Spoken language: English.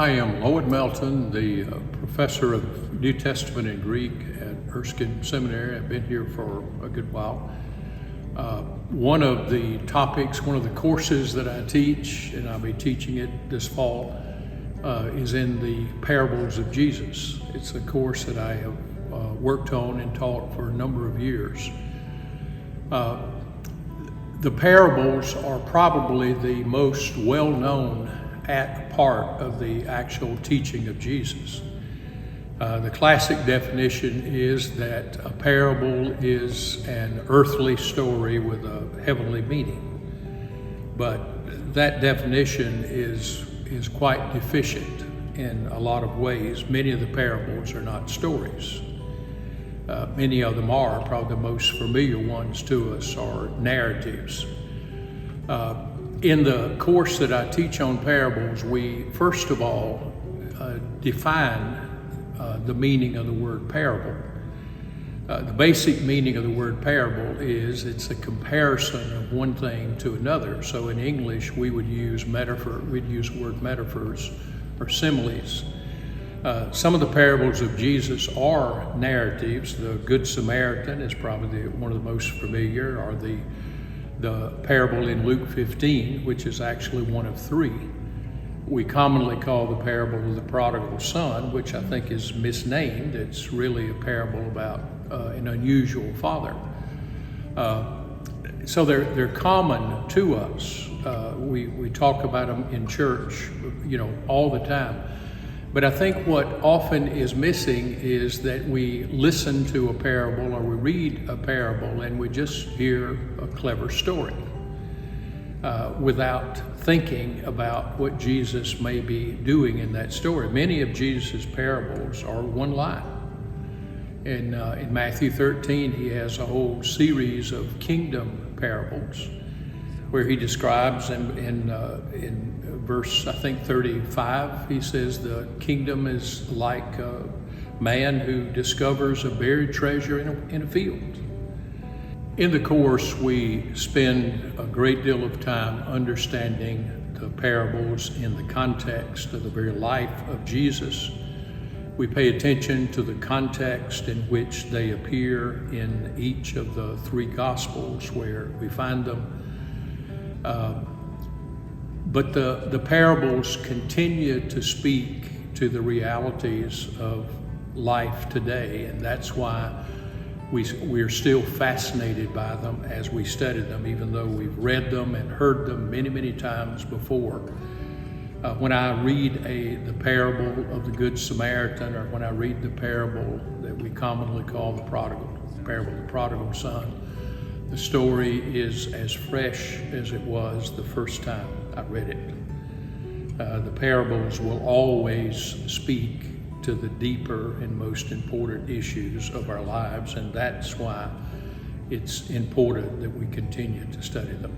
I am Lloyd Melton, the professor of New Testament and Greek at Erskine Seminary. I've been here for a good while. One of the topics, one of the courses that I teach, and I'll be teaching it this fall, is in the parables of Jesus. It's a course that I have worked on and taught for a number of years. The parables are probably the most well-known part of the actual teaching of Jesus. The classic definition is that a parable is an earthly story with a heavenly meaning. But that definition is quite deficient in a lot of ways. Many of the parables are not stories. Many of them are. Probably the most familiar ones to us are narratives. In the course that I teach on parables, we first of all define the meaning of the word parable. The basic meaning of the word parable is it's a comparison of one thing to another. So in English, we would use we'd use the word metaphors or similes. Some of the parables of Jesus are narratives. The Good Samaritan is probably one of the most familiar, or the parable in Luke 15, which is actually one of three. We commonly call the parable of the prodigal son, which I think is misnamed. It's really a parable about an unusual father. So they're common to us. We talk about them in church, all the time. But I think what often is missing is that we listen to a parable or we read a parable and we just hear a clever story without thinking about what Jesus may be doing in that story. Many of Jesus' parables are one line. In Matthew 13, he has a whole series of kingdom parables where he describes in verse, I think 35, he says the kingdom is like a man who discovers a buried treasure in a field. In the course, we spend a great deal of time understanding the parables in the context of the very life of Jesus. We pay attention to the context in which they appear in each of the three Gospels where we find them. But the parables continue to speak to the realities of life today, and that's why we're still fascinated by them as we study them, even though we've read them and heard them many, many times before. When I read the parable of the Good Samaritan, or when I read the parable that we commonly call the parable of the prodigal son, the story is as fresh as it was the first time I read it. The parables will always speak to the deeper and most important issues of our lives, and that's why it's important that we continue to study them.